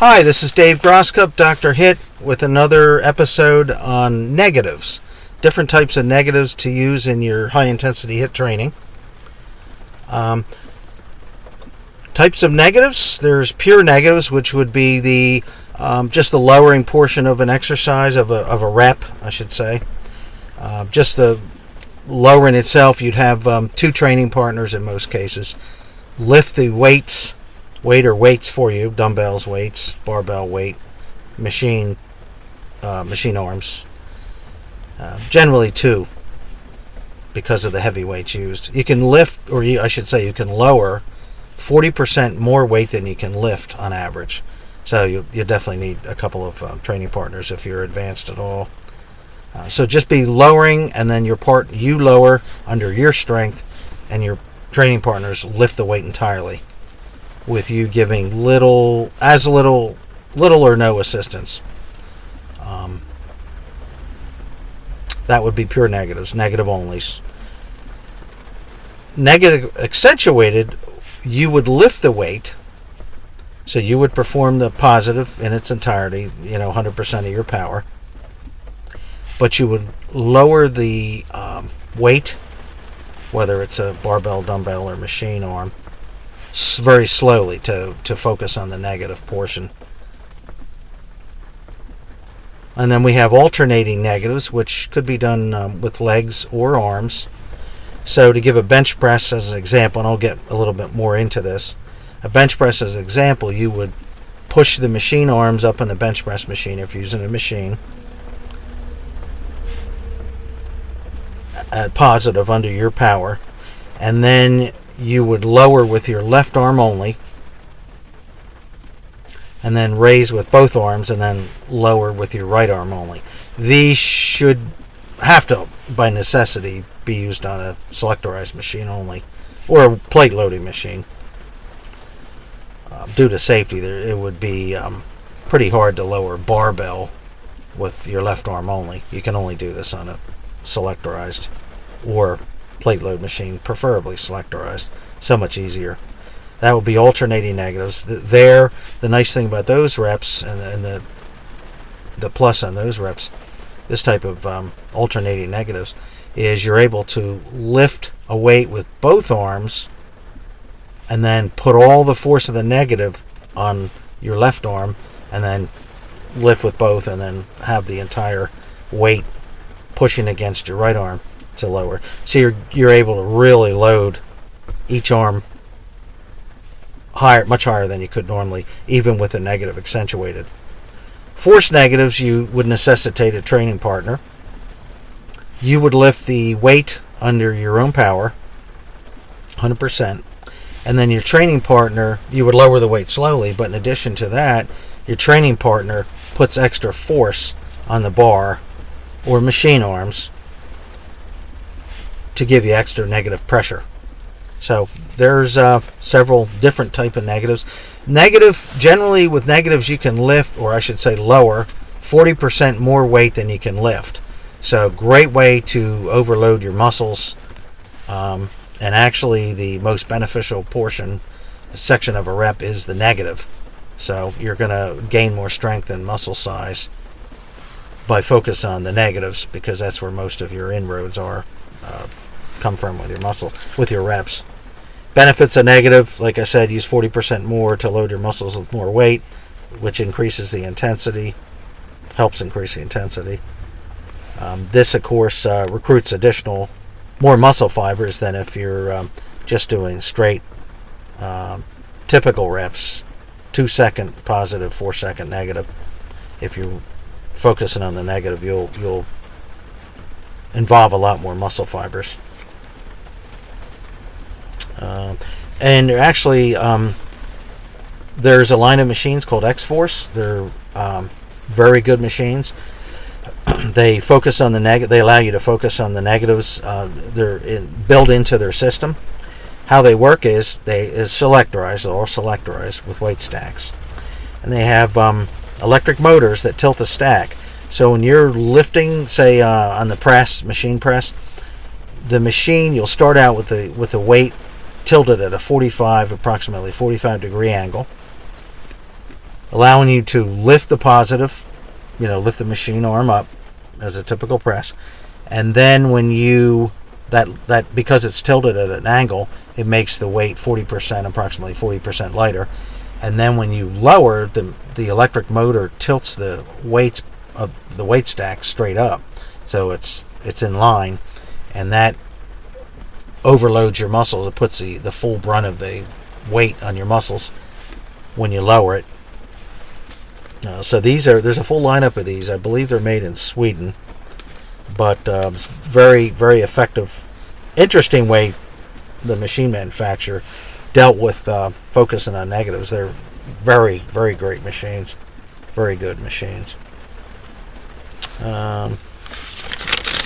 Hi, this is Dave Grosscup, Dr. Hit, with another episode on negatives. Different types of negatives to use in your high-intensity HIIT training. Types of negatives, there's pure negatives, which would be the just the lowering portion of an exercise, of a rep, I should say. Just the lowering itself, you'd have two training partners in most cases. Lift the weight or weights for you, dumbbells, weights, barbell weight, machine arms. Generally two, because of the heavy weights used. You can lift, or I should say you can lower 40% more weight than you can lift on average. So you definitely need a couple of training partners if you're advanced at all. So just be lowering, and then you lower under your strength, and your training partners lift the weight entirely, with you giving little or no assistance. That would be pure negatives, negative onlys. Negative accentuated, you would lift the weight, so you would perform the positive in its entirety, 100% of your power, but you would lower the weight, whether it's a barbell, dumbbell, or machine arm, very slowly to focus on the negative portion. And then we have alternating negatives, which could be done with legs or arms. So to give a bench press as an example, and I'll get a little bit more into this, a bench press as an example, you would push the machine arms up on the bench press machine if you're using a machine at positive under your power, and then you would lower with your left arm only, and then raise with both arms, and then lower with your right arm only. These should have to, by necessity, be used on a selectorized machine only, or a plate loading machine. Due to safety, it would be pretty hard to lower barbell with your left arm only. You can only do this on a selectorized or plate load machine, preferably selectorized. So much easier. That would be alternating negatives. The nice thing about those reps, and the plus on those reps, this type of alternating negatives, is you're able to lift a weight with both arms and then put all the force of the negative on your left arm, and then lift with both, and then have the entire weight pushing against your right arm to lower. So you're able to really load each arm much higher than you could normally, even with a negative accentuated. Force negatives, you would necessitate a training partner. You would lift the weight under your own power, 100%, and then your training partner, you would lower the weight slowly, but in addition to that, your training partner puts extra force on the bar or machine arms to give you extra negative pressure. So there's several different type of negatives. Generally with negatives you can lift, or I should say lower, 40% more weight than you can lift. So great way to overload your muscles, and actually the most beneficial section of a rep is the negative. So you're going to gain more strength and muscle size by focus on the negatives, because that's where most of your inroads come from with your muscle, with your reps. Benefits of negative, like I said, use 40% more to load your muscles with more weight, which increases the intensity, helps increase the intensity. This, of course, recruits more muscle fibers than if you're just doing straight, typical reps, 2-second positive, 4-second negative. If you're focusing on the negative, you'll involve a lot more muscle fibers. And actually, there's a line of machines called X-Force. They're very good machines. They focus on the They allow you to focus on the negatives. They're built into their system. How they work is selectorized. They're all selectorized with weight stacks, and they have electric motors that tilt the stack. So when you're lifting, say on the machine press, the machine, you'll start out with the weight tilted at approximately 45 degree angle. allowing you to lift the positive, lift the machine arm up as a typical press. And then when you, that because it's tilted at an angle, it makes the weight approximately 40% lighter. And then when you lower, the electric motor tilts the weights of the weight stack straight up, so it's in line, and that overloads your muscles. It puts the full brunt of the weight on your muscles when you lower it. So there's a full lineup of these. I believe they're made in Sweden, but very, very effective, interesting way the machine manufacturer dealt with focusing on negatives. They're very, very great machines, very good machines. Let's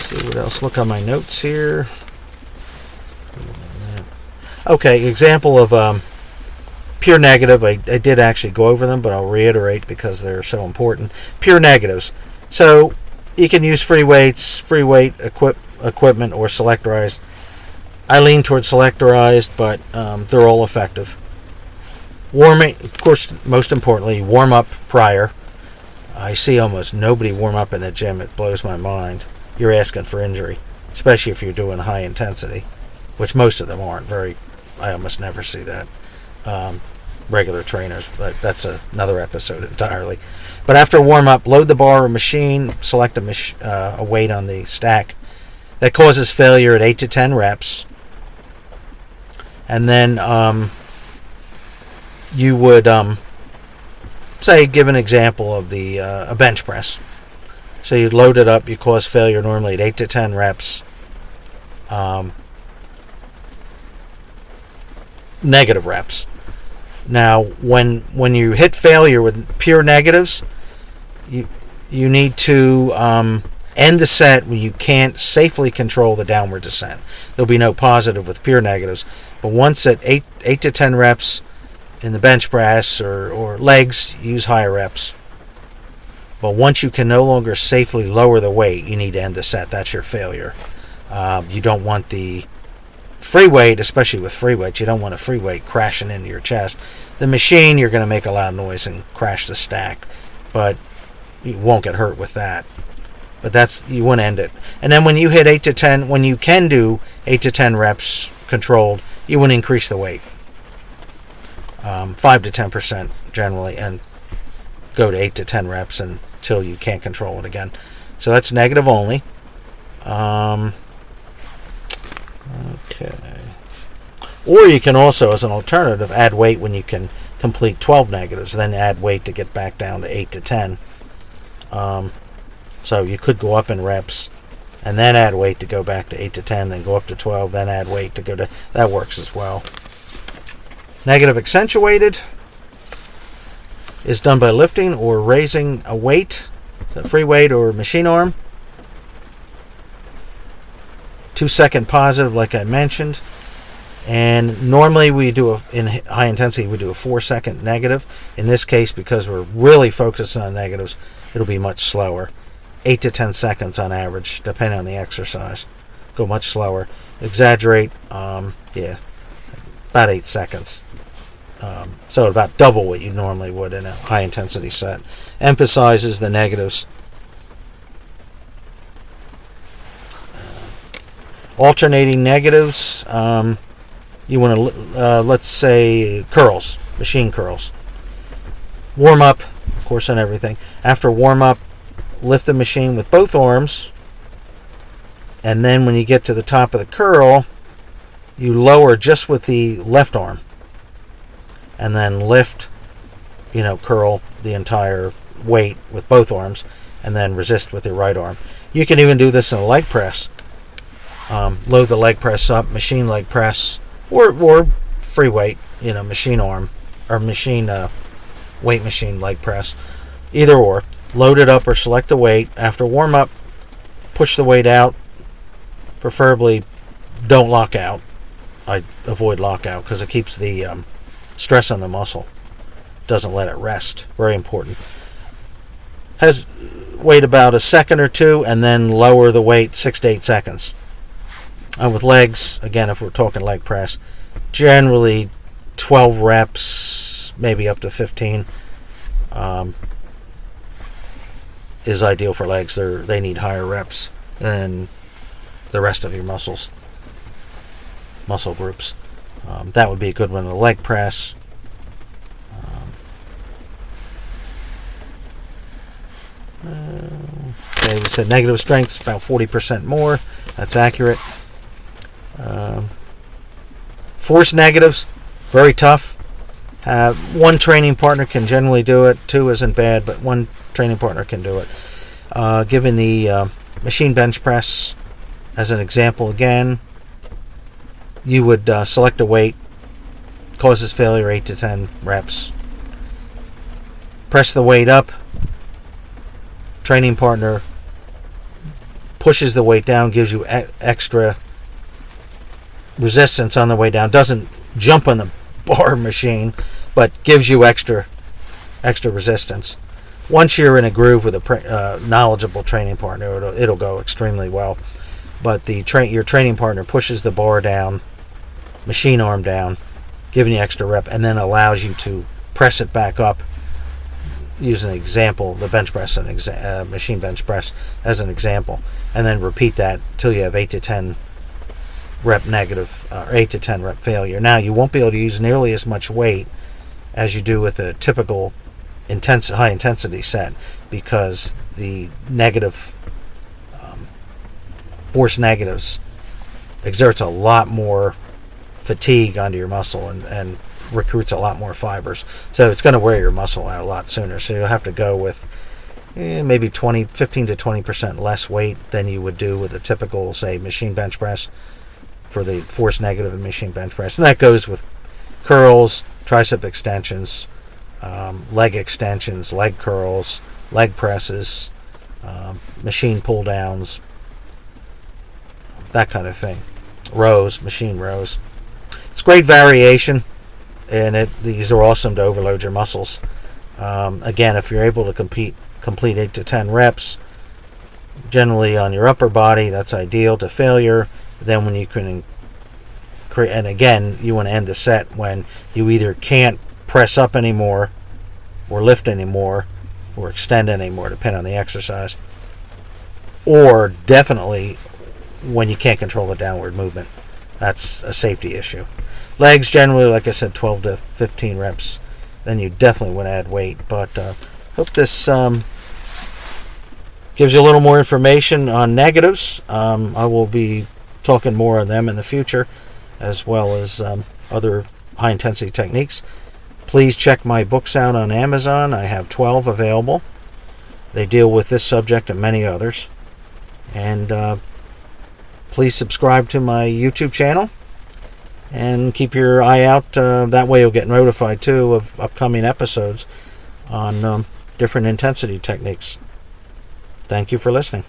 see what else. Look on my notes here. Okay, example of pure negative. I did actually go over them, but I'll reiterate because they're so important. Pure negatives. So you can use free weights, free weight equipment, or selectorized. I lean towards selectorized, but they're all effective. Warming, of course, most importantly, warm up prior. I see almost nobody warm up in the gym. It blows my mind. You're asking for injury, especially if you're doing high intensity, which most of them aren't. I almost never see that. Regular trainers, but that's another episode entirely. But after warm up, load the bar or machine, select a weight on the stack that causes failure at 8 to 10 reps. And then you would say, give an example of a bench press. So you load it up, you cause failure normally at 8 to 10 reps. Negative reps. Now, when you hit failure with pure negatives, you need to end the set when you can't safely control the downward descent. There'll be no positive with pure negatives. But once at 8 to 10 reps in the bench press or legs, use higher reps. But once you can no longer safely lower the weight, you need to end the set. That's your failure. You don't want the free weight, especially with free weights, you don't want a free weight crashing into your chest. The machine, you're going to make a loud noise and crash the stack, but you won't get hurt with that. But you want to end it. And then when you hit 8 to 10, when you can do 8 to 10 reps controlled, you want to increase the weight. 5 to 10% generally, and go to 8 to 10 reps until you can't control it again. So that's negative only. Okay. Or you can also, as an alternative, add weight when you can complete 12 negatives, then add weight to get back down to 8 to 10. So you could go up in reps and then add weight to go back to 8 to 10, then go up to 12, then add weight to go to... That works as well. Negative accentuated is done by lifting or raising a weight, so free weight or machine arm. 2-second positive, like I mentioned. And normally in high intensity, we do a 4-second negative. In this case, because we're really focusing on negatives, it'll be much slower. 8 to 10 seconds on average, depending on the exercise. Go much slower. Exaggerate, about 8 seconds. So about double what you normally would in a high intensity set. Emphasizes the negatives. Alternating negatives, you want to, let's say, curls, machine curls. Warm up, of course, on everything. After warm up, lift the machine with both arms, and then when you get to the top of the curl, you lower just with the left arm, and then lift, curl the entire weight with both arms, and then resist with your right arm. You can even do this in a leg press. Load the leg press up, machine leg press, or free weight, machine arm, or machine weight machine leg press. Either or. Load it up or select the weight. After warm up, push the weight out. Preferably don't lock out. I avoid lockout because it keeps the stress on the muscle. Doesn't let it rest. Very important. Wait about a second or two and then lower the weight 6 to 8 seconds. And with legs, again, if we're talking leg press, generally 12 reps, maybe up to 15. is ideal for legs. They need higher reps than the rest of your muscle groups. That would be a good one. The leg press. Okay, we said negative strength about 40% more. That's accurate. Force negatives, very tough. One training partner can generally do it. Two isn't bad, but one training partner can do it. Given the machine bench press as an example again, you would select a weight, causes failure 8 to 10 reps. Press the weight up. Training partner pushes the weight down, gives you extra resistance on the way down. Doesn't jump on the bar machine, but gives you extra resistance. Once you're in a groove with a knowledgeable training partner, it'll go extremely well. But your training partner pushes the bar down, machine arm down, giving you extra rep, and then allows you to press it back up. Use an example, the bench press, machine bench press as an example, and then repeat that till you have 8 to 10 rep negative, or 8 to 10 rep failure. Now, you won't be able to use nearly as much weight as you do with a typical high intensity set, because the negative force negatives exerts a lot more fatigue onto your muscle and recruits a lot more fibers, so it's going to wear your muscle out a lot sooner. So you'll have to go with maybe 15 to 20% less weight than you would do with a typical, say, machine bench press for the force negative and machine bench press. And that goes with curls, tricep extensions, leg extensions, leg curls, leg presses, machine pull downs, that kind of thing. Rows, machine rows. It's great variation, and these are awesome to overload your muscles. Again, if you're able to complete 8 to 10 reps, generally on your upper body, that's ideal to failure. Then when you can create, and again, you want to end the set when you either can't press up anymore, or lift anymore, or extend anymore, depending on the exercise, or definitely when you can't control the downward movement. That's a safety issue. Legs, generally, like I said, 12 to 15 reps. Then you definitely want to add weight. But hope this gives you a little more information on negatives. I will be talking more on them in the future, as well as other high-intensity techniques. Please check my books out on Amazon. I have 12 available. They deal with this subject and many others. And please subscribe to my YouTube channel and keep your eye out. That way you'll get notified too of upcoming episodes on different intensity techniques. Thank you for listening.